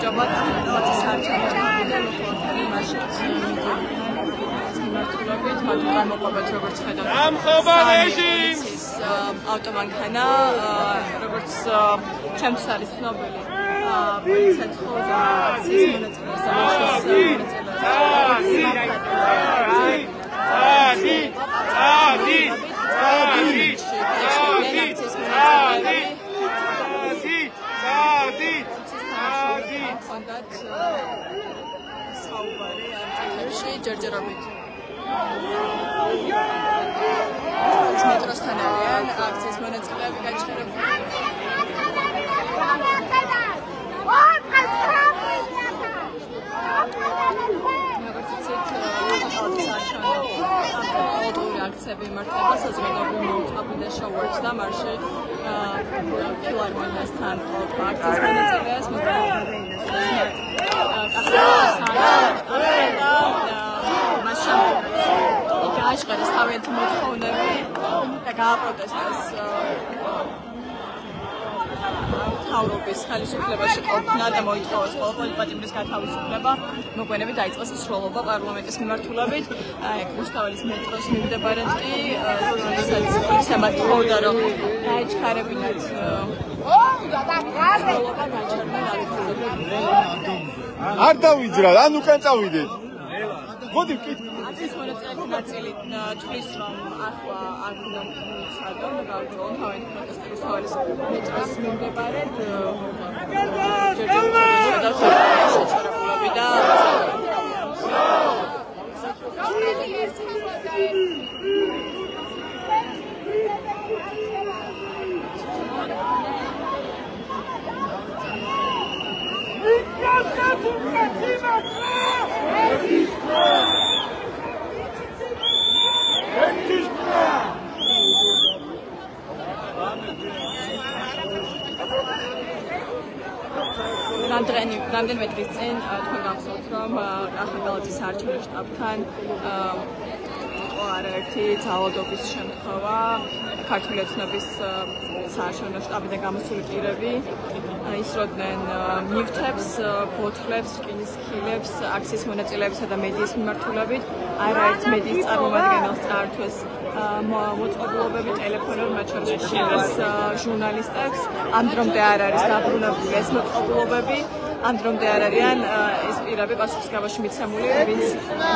პირობად საერთაშორისო მიმართულებით მათ გამოყვებით როგორც ხედავთ ავტომანქანა როგორც ჩემთვის არის ცნობილი პოლიციათა აქციის ჯერჯერობით მეტროსთან არიან აქციის მონაწილეები გაჩერებული. აქციები იმართება საზოგადოებრივ მოუწყობლივ შოუებს და მასში ფილარმონიასთან აქციის მონაწილეებს გააშყარეს თავიანთი მოთხოვნები და გააპროტესტეს მთავრობის ხელისუფლებაში ყოფნა და მოითხოვეს ყოველგვარი პატიმრის გათავისუფლება. მოგვიანებით დაიწყეს მსვლელობა პარლამენტის მიმართულებით. რუსთაველის მეტროს მიმდებარედ კი როდესაც პოლიციამ თხოვდა რომ დაეჩქარებინათ მსვლელობა გაჩერდა. არ დავიძრა, ან უკან წავიდეთ. მოდი ვკითხე. აქციის მონაწილეთა ნაწილი თვლის რომ ახლა არ უნდა მიცადონ და გავწოვონ თავიანთი პროტესტი რუსთაველის მეტროს მიმდებარედ შეჩერებულები და რამდენიმე დღის წინ თქვენ გახსოვთ რომ ახალგაზრდა საარჩევნო შტაბთან იყო არაერთი ძალადობის შემთხვევა ქართული ოცნების საარჩევნო შტაბიდან გამოსული პირები ისროდნენ ნივთებს, ბოთლებს, რკინის ხილებს, აქციის მონაწილეებსა და მედიის მიმართულებით. არაერთ მედიის წარმომადგენელს წაართვეს მოწყობილობები ტელეფონով, მათ შორის ჟურნალისტებს. ამ დრომდე არ არის დაბრუნებული ეს მოწყობილობები. ამ დრომდე არ არიან ეს პირები პასუხისგებაში მიცემული, ვინც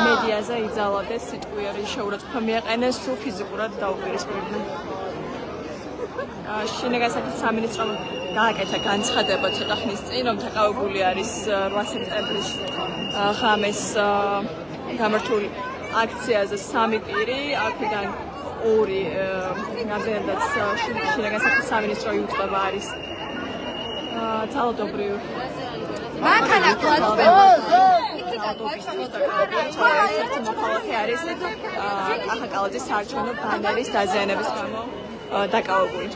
მედიაზე იძალადეს სიტყვიერი შეურაცხყოფა მიაყენეს, თუ ფიზიკურად დაუპირისპირდნენ. შინაგანი საქმეთა სამინისტრომ გააკეთა განცხადება ცოტა ხნის წინ, რომ დაკავებული არის 8 სექტემბრის ღამეს გამართულ აქციაზე 3 პირი, აქედან 2 რამდენადაც შინაგანი საქმეთა სამინისტრო იუწყება არის ძალადობრივ მანქანა ერთ-ერთი მოქალაქე არის ახალგაზრდის საარჩევნო ბანერის დაზიანების გამო დაკავებული.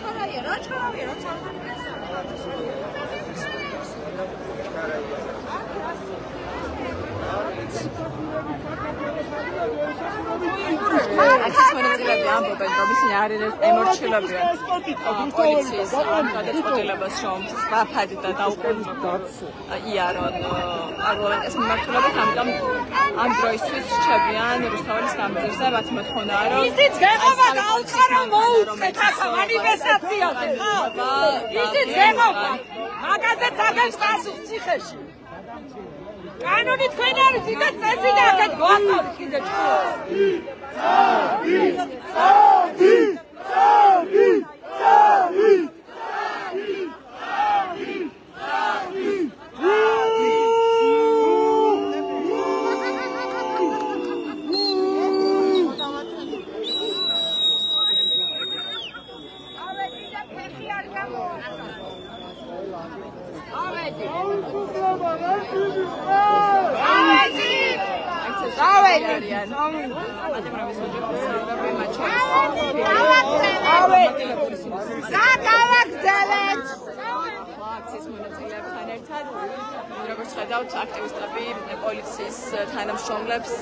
აქციის მონაწილეები ამბობენ, რომ ისინი არ ემორჩილებიან პოლიციის გადაწყვეტილებას, რომ გაფადდა და დაუყოვნებლივ იარონ პარლამენტის მიმართულებით, ამიტომ ამ დროისთვის რჩებიან რუსთაველის გამზირზე, მათ მოთხოვნაა, რომ ისიც გეყობა გაუცხო რომ მოუწეთ ახლა მანიფესტაციაზე, ხო? ისიც გეყობა. მაგაზეც აგებს პასუხს ციხეში. კანონი თქვენ არ ვიცით და წესი და აქეთ გვასწავლით კიდე ჭკუას. როგორც ხედავთ, აქტივისტები პოლიციის თანამშრომლებს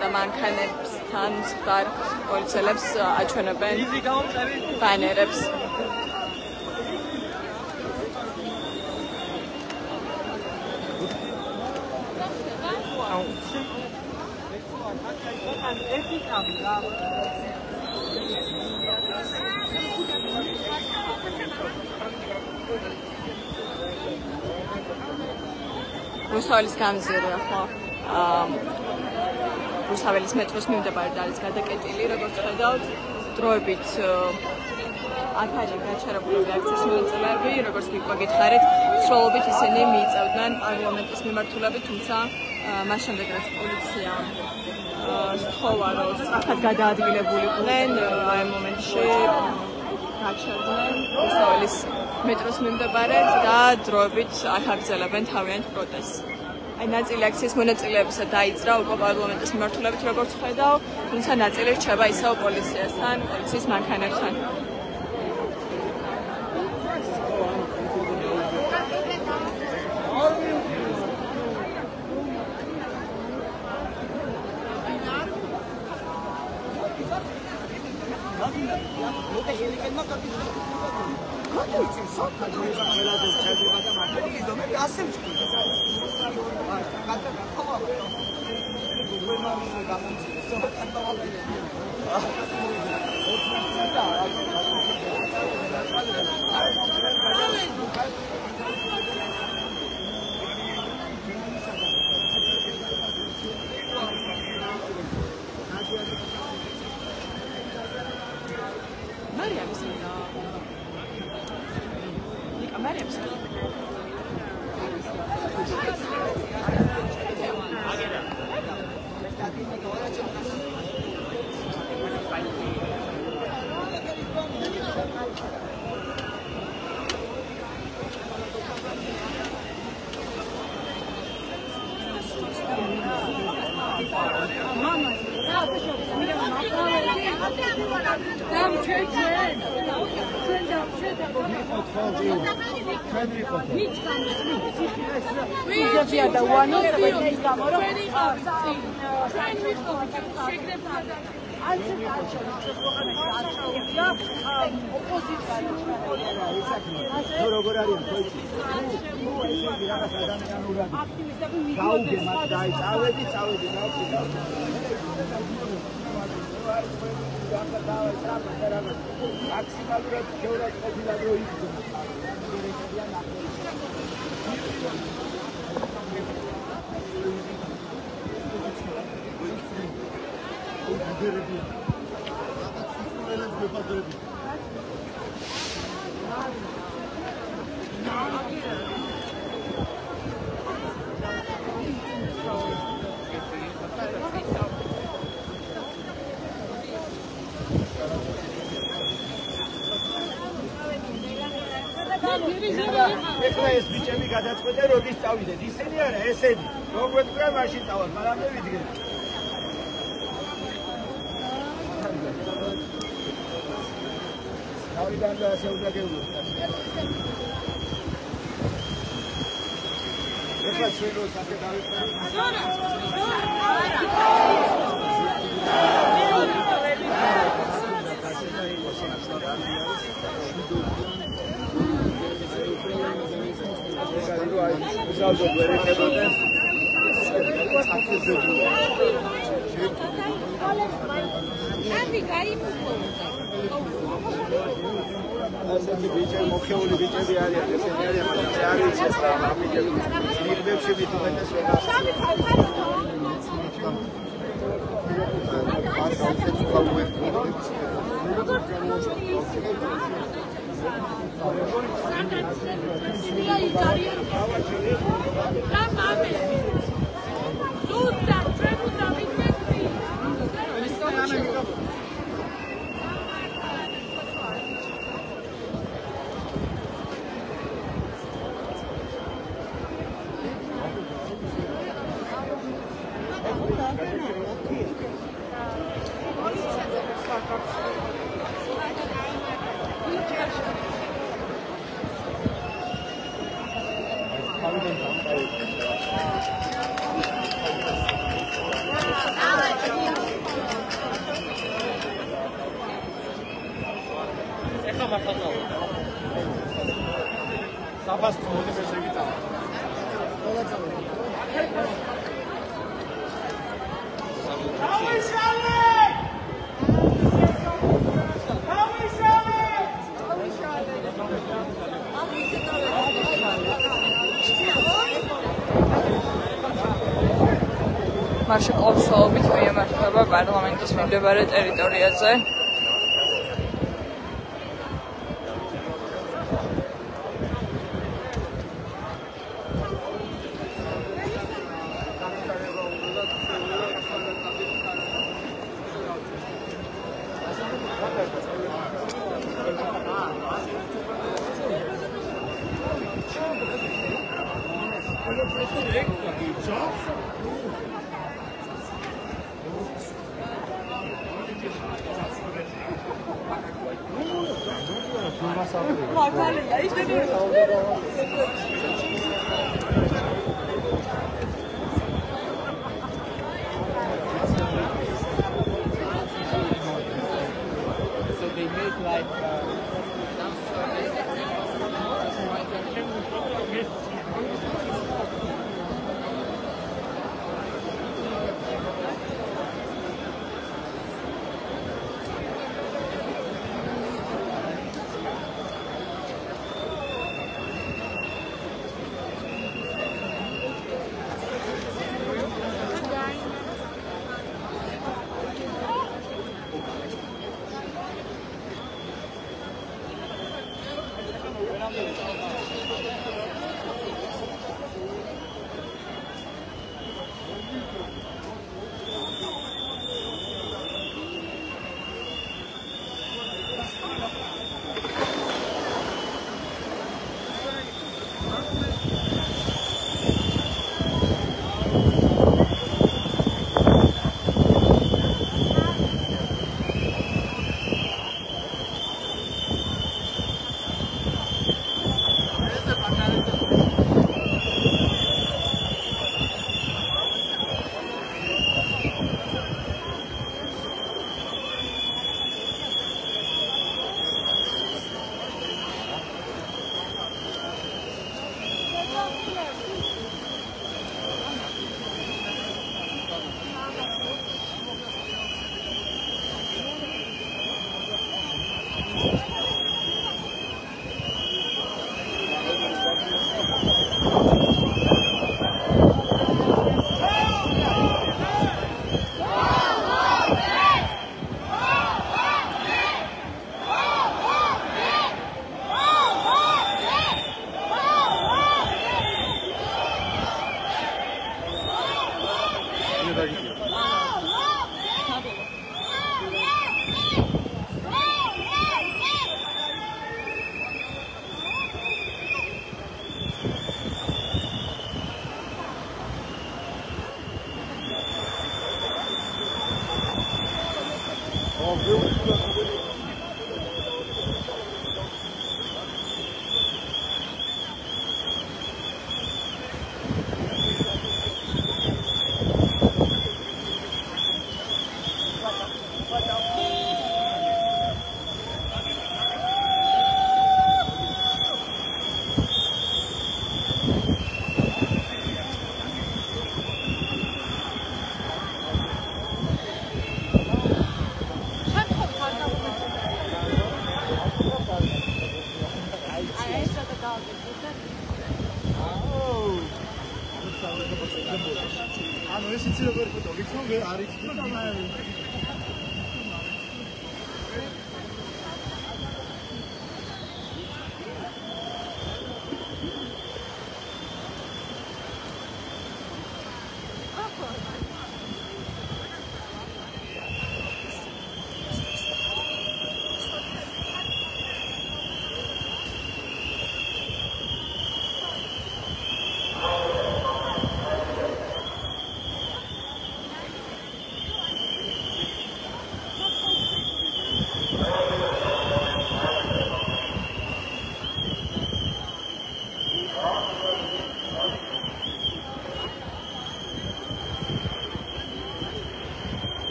და მანქანებთან მწვარ პოლიციელებს აჩვენებენ ბანერებს. რუსთაველის გამზირია ხო? რუსთაველის მეტროს მიმდებარედ არის გადაკეტილი, როგორც ხედავთ, დროებით აქ-აქ გაჩერებულები აქციის მონაწილეები, როგორც გითხარით, სროლობით ისინი მიიწევდნენ პარლამენტის მიმართულებით, თუმცა მას შემდეგ რაც პოლიცია სთხოვა, რომ სწრაფად გადაადგილებულიყვნენ, აი მომენტში გაჩერდნენ რუსთაველის მეტროს მიმდებარედ და დროებით აქ აგრძელებენ თავიანთ პროტესტს. აი ნაწილი აქციის მონაწილეებისა დაიძრა უკვე პარლამენტის მიმართულებით, როგორც ხედავ, თუმცა ნაწილი რჩება ისევ პოლიციასთან, პოლიციის მანქანებთან. ეხლა ეს ბიჭები გადაწყვეტენ როდის წავიდეთ. ისინი არა, ესენი. რო გვეთქვა მაშინ წავალ, მაგრამ მე ვიდგენ. თავიდან და ასე უნდა გეუბნოთ. ეხლა ჩვენ რო საფე დავიწყებთ. მარშა კვლავსაობით მიემართება პარლამენტის მიმდებარე ტერიტორიაზე.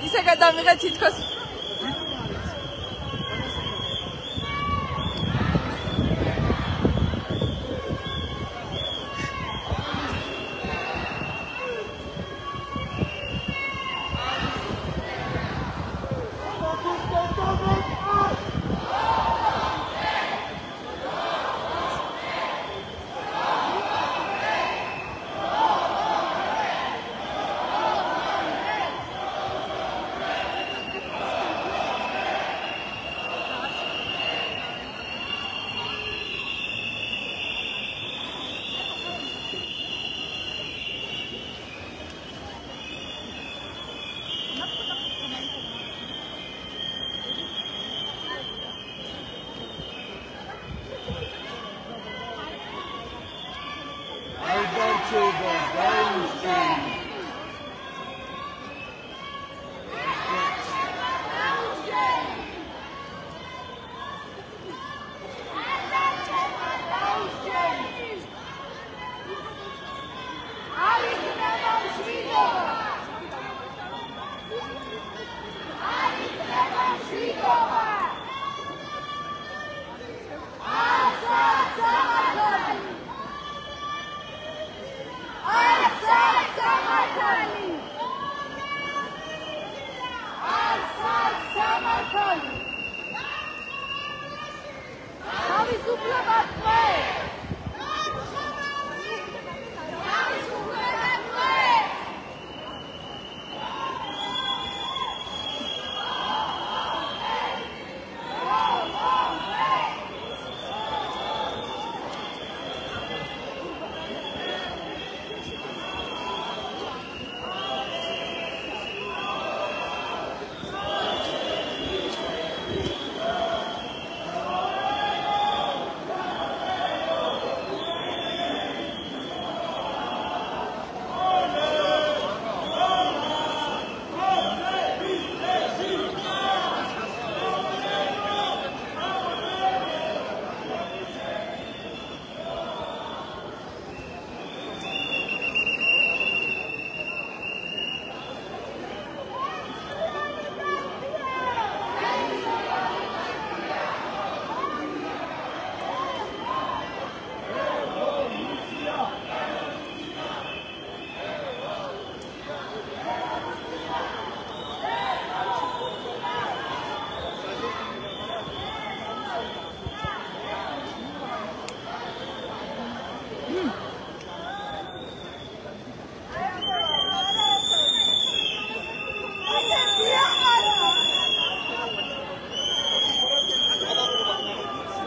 ისე გადამიღე თითქოს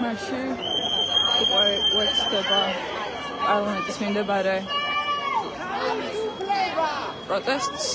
მაშინ უერთდება პარლამენტის მიმდებარე პროტესტს